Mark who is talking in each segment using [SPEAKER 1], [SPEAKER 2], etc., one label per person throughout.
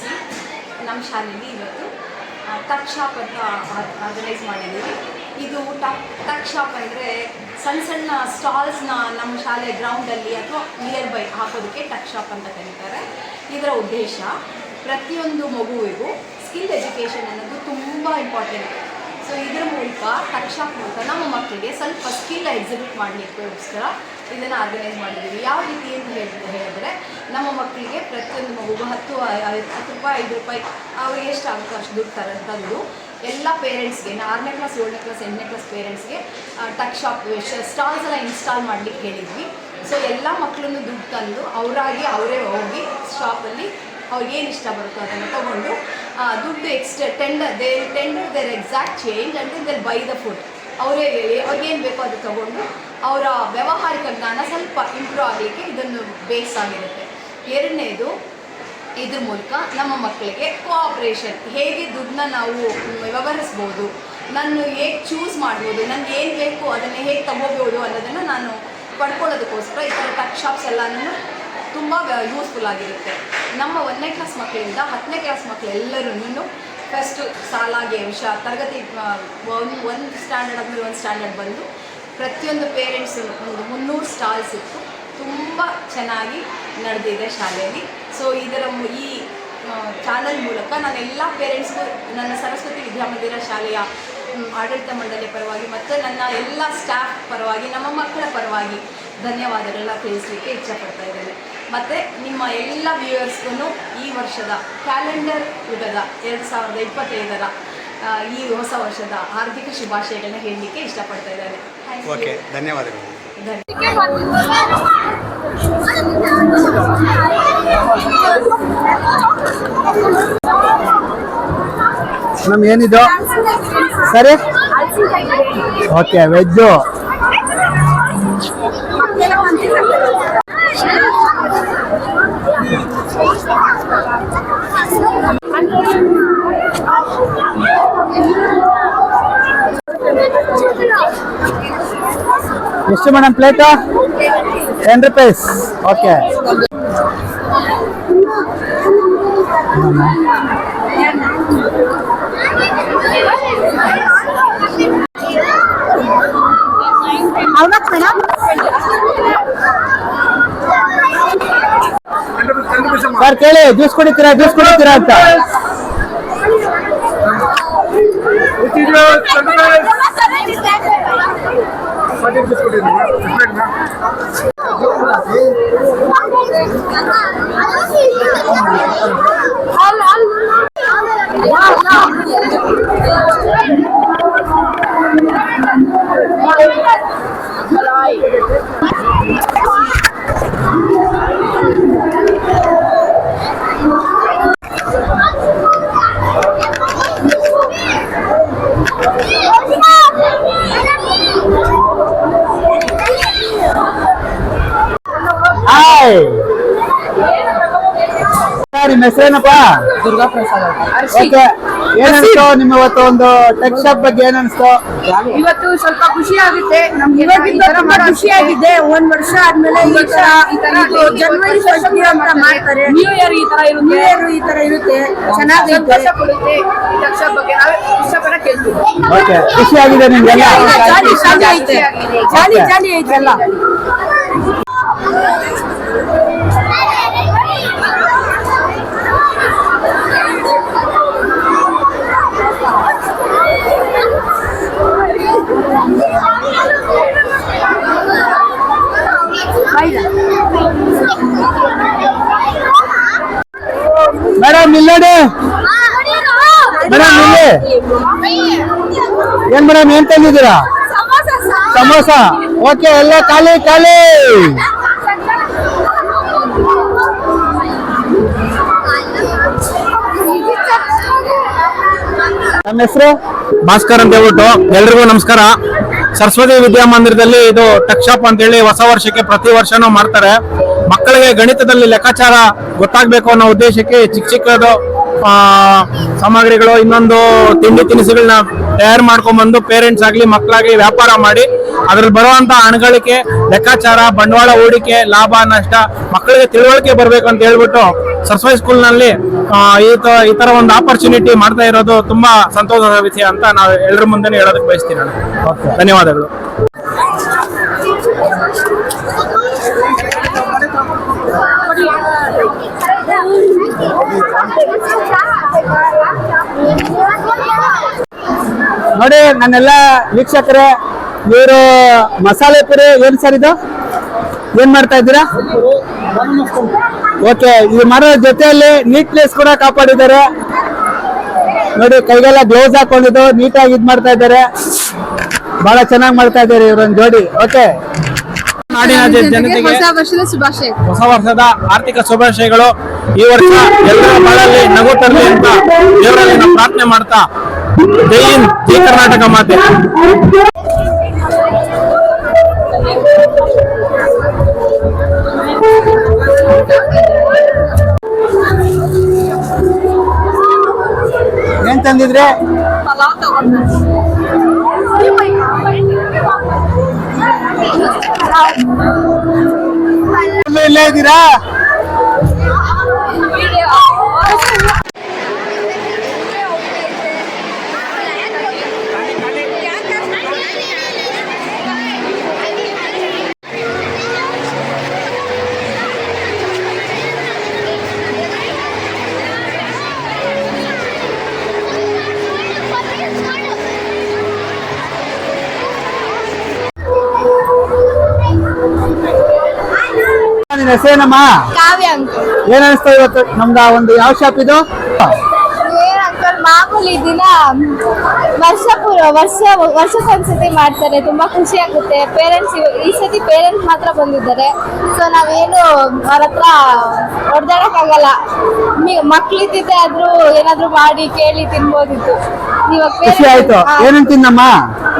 [SPEAKER 1] ತಿಳಿಸಿ. ನಮ್ಮ ಶಾಲೆಯಲ್ಲಿ ಇವತ್ತು ಟಕ್ ಶಾಪ್ ಅಂತ ಆರ್ಗನೈಸ್ ಮಾಡಿದ್ದೀವಿ. ಇದು ಟಕ್ ಶಾಪ್ ಅಂದರೆ ಸಣ್ಣ ಸಣ್ಣ ಸ್ಟಾಲ್ಸ್ನ ನಮ್ಮ ಶಾಲೆ ಗ್ರೌಂಡಲ್ಲಿ ಅಥವಾ ನಿಯರ್ ಬೈ ಹಾಕೋದಕ್ಕೆ ಟಕ್ ಶಾಪ್ ಅಂತ ಕರೀತಾರೆ. ಇದರ ಉದ್ದೇಶ ಪ್ರತಿಯೊಂದು ಮಗುವಿಗೂ ಸ್ಕಿಲ್ ಎಜುಕೇಷನ್ ಅನ್ನೋದು ತುಂಬ ಇಂಪಾರ್ಟೆಂಟ್. ಸೊ ಇದರ ಮೂಲಕ ಟಕ್ ಶಾಪ್ ಮೂಲಕ ನಮ್ಮ ಮಕ್ಕಳಿಗೆ ಸ್ವಲ್ಪ ಸ್ಕಿಲ್ ಎಕ್ಸಿಬಿಟ್ ಮಾಡಲಿಕ್ಕೋಸ್ಕರ ಇದನ್ನು ಆರ್ಗನೈಸ್ ಮಾಡಿದ್ದೀವಿ. ಯಾವ ರೀತಿ ಅಂತ ಹೇಳಿದ್ರೆ ನಮ್ಮ ಮಕ್ಕಳಿಗೆ ಪ್ರತಿಯೊಂದು ಮಗುಗೂ 10 ರೂಪಾಯಿ 5 ರೂಪಾಯಿ ಅವ್ರಿಗೆ ಎಷ್ಟು ಆಗುತ್ತೋ ಅಷ್ಟು ದುಡ್ಡು ತಂದು ಎಲ್ಲ ಪೇರೆಂಟ್ಸ್ಗೆ 6ನೇ ಕ್ಲಾಸ್ 7ನೇ ಕ್ಲಾಸ್ 8ನೇ ಕ್ಲಾಸ್ ಪೇರೆಂಟ್ಸ್ಗೆ ಟಕ್ ಶಾಪ್ ಸ್ಟಾಲ್ಸ್ ಎಲ್ಲ ಇನ್ಸ್ಟಾಲ್ ಮಾಡಲಿಕ್ಕೆ ಹೇಳಿದ್ವಿ. ಸೊ ಎಲ್ಲ ಮಕ್ಕಳನ್ನು ದುಡ್ಡು ತಂದು ಅವರೇ ಹೋಗಿ ಶಾಪಲ್ಲಿ ಅವ್ರಿಗೇನು ಇಷ್ಟ ಬರುತ್ತೋ ಅದನ್ನು ತೊಗೊಂಡು ದುಡ್ಡು tender there exact change and there buy the food. ಅವ್ರಿಗೇನು ಬೇಕೋ ಅದು ತೊಗೊಂಡು ಅವರ ವ್ಯಾವಹಾರಿಕ ಜ್ಞಾನ ಸ್ವಲ್ಪ ಇಂಪ್ರೂವ್ ಆಗಲಿಕ್ಕೆ ಇದೊಂದು ಬೇಸ್ ಆಗಿರುತ್ತೆ. ಎರಡನೇದು, ಇದ್ರ ಮೂಲಕ ನಮ್ಮ ಮಕ್ಕಳಿಗೆ ಕೋಆಪ್ರೇಷನ್, ಹೇಗೆ ದುಡ್ಡನ್ನ ನಾವು ವ್ಯವಹರಿಸ್ಬೋದು, ನಾನು ಹೇಗೆ ಚೂಸ್ ಮಾಡ್ಬೋದು, ನನಗೆ ಏನು ಬೇಕು ಅದನ್ನು ಹೇಗೆ ತಗೋಬೋದು ಅನ್ನೋದನ್ನು ನಾನು ಪಡ್ಕೊಳ್ಳೋದಕ್ಕೋಸ್ಕರ ಈ ಥರ ಟಕ್ ಶಾಪ್ಸ್ ಎಲ್ಲನೂ ತುಂಬ ಯೂಸ್ಫುಲ್ ಆಗಿರುತ್ತೆ. ನಮ್ಮ 1ನೇ ಕ್ಲಾಸ್ ಮಕ್ಕಳಿಂದ 10ನೇ ಕ್ಲಾಸ್ ಮಕ್ಕಳೆಲ್ಲರೂ ಫಸ್ಟು ಸಾಲಾಗಿ ತರಗತಿ ಒಂದು ಸ್ಟ್ಯಾಂಡರ್ಡ್ ಆದಮೇಲೆ ಒಂದು ಸ್ಟ್ಯಾಂಡರ್ಡ್ ಬಂದು ಪ್ರತಿಯೊಂದು ಪೇರೆಂಟ್ಸು ಒಂದು 300 ಸ್ಟಾಲ್ಸ್ ಇತ್ತು. ತುಂಬ ಚೆನ್ನಾಗಿ ನಡೆದಿದೆ ಶಾಲೆಯಲ್ಲಿ. ಸೊ ಈ ಚಾನಲ್ ಮೂಲಕ ನಾನು ಎಲ್ಲ ಪೇರೆಂಟ್ಸ್ಗೂ ನನ್ನ ಸರಸ್ವತಿ ವಿದ್ಯಾಮಂದಿರ ಶಾಲೆಯ ಆಡಳಿತ ಮಂಡಳಿಯ ಪರವಾಗಿ ಮತ್ತು ನನ್ನ ಎಲ್ಲ ಸ್ಟಾಫ್ ಪರವಾಗಿ ನಮ್ಮ ಮಕ್ಕಳ ಪರವಾಗಿ ಧನ್ಯವಾದಗಳನ್ನ ತಿಳಿಸಲಿಕ್ಕೆ ಇಚ್ಛಪಡ್ತಾ ಇದ್ದೇನೆ. ಮತ್ತು ನಿಮ್ಮ ಎಲ್ಲ ವ್ಯೂವರ್ಸ್ಗೂ ಈ ವರ್ಷದ ಕ್ಯಾಲೆಂಡರ್ ಯುಗದ 2025ರ ಈ ಹೊಸ ವರ್ಷದ ಹಾರ್ದಿಕ ಶುಭಾಶಯಗಳನ್ನ ಹೇಳಲಿಕ್ಕೆ ಇಷ್ಟಪಡ್ತಾ ಇದ್ದೇನೆ.
[SPEAKER 2] ಓಕೆ, ಧನ್ಯವಾದಗಳು.
[SPEAKER 3] ಮೇಡಮ್ ಏನಿದು ಸರಿ? Okay, veg. ಎಷ್ಟು madam plate? 10 rupees. Okay. Sir ಕೇಳಿ, ಜ್ಯೂಸ್ ಕುಡಿತೀರಾ ಅಂತ. ನಿಮ್ಮ ಹೆಸರೇನಪ್ಪ?
[SPEAKER 4] ದುರ್ಗಾ ಪ್ರಸಾದ್.
[SPEAKER 3] ಓಕೆ, ಏನನ್ಸ್ತು ನಿಮ್ಮ ಇವತ್ತು ಒಂದು ಟೆಕ್ ಶಾಪ್ ಬಗ್ಗೆ ಏನನ್ಸ್ತು?
[SPEAKER 4] ಇವತ್ತು ಸ್ವಲ್ಪ ಖುಷಿ ಆಗುತ್ತೆ ನಮ್ಗೆ. ಖುಷಿ ಆಗಿದೆ. 1 ವರ್ಷ ಆದ್ಮೇಲೆ ಜನವರಿ ಅಂತ ಮಾಡ್ತಾರೆ. ನ್ಯೂ ಇಯರ್ ಈ ತರ ಇರುತ್ತೆ. ಚೆನ್ನಾಗಿ ಟೆಕ್ ಶಾಪ್ ಬಗ್ಗೆ ನಾವು ಇಷ್ಟಪಡ ಕೇಳ್ತೀವಿ.
[SPEAKER 3] ಓಕೆ, ಖುಷಿ ಆಗಿದೆ ನಿಮ್ಗೆಲ್ಲ?
[SPEAKER 4] ಜಾಲಿ ಐತೆಲ್ಲ.
[SPEAKER 3] ಮೇಡಮ್ ನಿಲ್ಲಡಿ. ಮೇಡಮ್ ಇಲ್ಲಿ ಏನ್ ಮೇಡಮ್ ಏನ್ ತಂದಿದ್ದೀರಾ? ಸಮೋಸ. ಓಕೆ, ಎಲ್ಲ ಖಾಲಿ. ನಮ್ಮ ಹೆಸರು
[SPEAKER 5] ಭಾಸ್ಕರ್ ಅಂತ ಹೇಳ್ಬಿಟ್ಟು. ಎಲ್ರಿಗೂ ನಮಸ್ಕಾರ. ಸರಸ್ವತಿ ವಿದ್ಯಾಮಂದಿರದಲ್ಲಿ ಇದು ಟಕ್ ಶಾಪ್ ಅಂತೇಳಿ ಹೊಸ ವರ್ಷಕ್ಕೆ ಪ್ರತಿ ವರ್ಷನೂ ಮಾಡ್ತಾರೆ. ಮಕ್ಕಳಿಗೆ ಗಣಿತದಲ್ಲಿ ಲೆಕ್ಕಾಚಾರ ಗೊತ್ತಾಗಬೇಕು ಅನ್ನೋ ಉದ್ದೇಶಕ್ಕೆ ಚಿಕ್ಕದು ಸಾಮಗ್ರಿಗಳು, ಇನ್ನೊಂದು ತಿಂಡಿ ತಿನಿಸುಗಳನ್ನ ತಯಾರು ಮಾಡ್ಕೊಂಡ್ಬಂದು ಪೇರೆಂಟ್ಸ್ ಆಗಲಿ ಮಕ್ಕಳಾಗಲಿ ವ್ಯಾಪಾರ ಮಾಡಿ ಅದ್ರಲ್ಲಿ ಬರುವಂತ ಹಣಗಳಿಕೆ, ಲೆಕ್ಕಾಚಾರ, ಬಂಡವಾಳ ಹೂಡಿಕೆ, ಲಾಭ ನಷ್ಟ ಮಕ್ಕಳಿಗೆ ತಿಳುವಳಿಕೆ ಬರಬೇಕು ಅಂತ ಹೇಳ್ಬಿಟ್ಟು ಸರಸ್ವತಿ ಸ್ಕೂಲ್ನಲ್ಲಿ ಈ ತರ ಒಂದು ಆಪರ್ಚುನಿಟಿ ಮಾಡ್ತಾ ಇರೋದು ತುಂಬಾ ಸಂತೋಷದ ವಿಷಯ ಅಂತ ನಾವು ಎಲ್ಲರ ಮುಂದೆ ಹೇಳೋದಕ್ಕೆ ಬಯಸ್ತೀನಿ ನಾನು. ಧನ್ಯವಾದಗಳು.
[SPEAKER 3] ನೋಡಿ ನನ್ನೆಲ್ಲ ವೀಕ್ಷಕರೇ, ಇವರು ಮಸಾಲೆ ಪುರಿ ಏನ್ ಸರ್ ಇದು ಏನ್ ಮಾಡ್ತಾ ಇದ್ದೀರಾ? ಓಕೆ, ಈ ಮರದ ಜೊತೆಯಲ್ಲಿ ನೀಟ್ನೆಸ್ ಕೂಡ ಕಾಪಾಡಿದ್ದಾರೆ. ನೋಡಿ ಕೈಗೆಲ್ಲ ಗ್ಲೌಸ್ ಹಾಕೊಂಡಿದ್ದು ನೀಟಾಗಿ ಇದ್ ಮಾಡ್ತಾ ಇದ್ದಾರೆ. ಬಹಳ ಚೆನ್ನಾಗಿ ಮಾಡ್ತಾ ಇದ್ದಾರೆ ಇವರೊಂದು ಜೋಡಿ. ಓಕೆ,
[SPEAKER 5] ನಾಡಿನ ಜನತೆಗೆ
[SPEAKER 4] ಹೊಸ ವರ್ಷದ ಶುಭಾಶಯ.
[SPEAKER 5] ಹೊಸ ವರ್ಷದ ಆರ್ಥಿಕ ಶುಭಾಶಯಗಳು. ಈ ವರ್ಷ ಎಲ್ಲರ ಬಾಳಲ್ಲಿ ನಗು ತರಲಿ ಅಂತ ದೇವರಲ್ಲಿ ನಾವು ಪ್ರಾರ್ಥನೆ ಮಾಡ್ತಾ, ಜೈ ಹಿಂದ್, ಜೈ ಕರ್ನಾಟಕ ಮಾತೆ.
[SPEAKER 3] ಏನ್ ತಂದಿದ್ರೆ? ಇಲ್ಲೇ ಇದ್ದೀರಾ? ನಿನ್ನ ಹೆಸರೇನಮ್ಮ?
[SPEAKER 4] ಕಾವ್ಯ ಅಂತ
[SPEAKER 3] ಏನ್ ಅನಿಸ್ತಾ ಇವತ್ತು ನಮ್ದ ಒಂದು ಯಾವ ಶಾಪ್ ಇದು?
[SPEAKER 4] ಏನ್ ಅಂಕಲ್, ಮಾಮೂಲಿ ದಿನ ವರ್ಷಕ್ಕೊಂದ್ಸತಿ ಮಾಡ್ತಾರೆ. ತುಂಬಾ ಖುಷಿ ಆಗುತ್ತೆ. ಪೇರೆಂಟ್ಸ್ ಈ ಸತಿ ಪೇರೆಂಟ್ಸ್ ಮಾತ್ರ ಬಂದಿದ್ದಾರೆ. ಸೊ ನಾವೇನು ಅವ್ರ ಹತ್ರ ಹೊಡೆದಾಡಕ್ಕಾಗಲ್ಲ. ಮಕ್ಳಿದ್ದಿದ್ದೆ ಆದ್ರೂ ಏನಾದ್ರು ಮಾಡಿ ಕೇಳಿ ತಿನ್ಬೋದಿತ್ತು. ಇವಾಗ
[SPEAKER 3] ಖುಷಿ ಆಯ್ತು. ಏನೇನ್ ತಿನ್ನಮ್ಮ?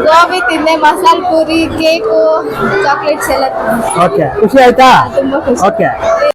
[SPEAKER 4] ಗೋಬಿ ತಿಂದೆ, ಮಸಾಲೆ ಪೂರಿ, ಕೇಕು, ಚಾಕ್ಲೇಟ್ಸ್ ಎಲ್ಲ ತಿಂದೆ.
[SPEAKER 3] ಓಕೆ, ಖುಷಿ ಆಯ್ತಾ?
[SPEAKER 4] ತುಂಬಾ ಖುಷಿ.
[SPEAKER 3] ಓಕೆ.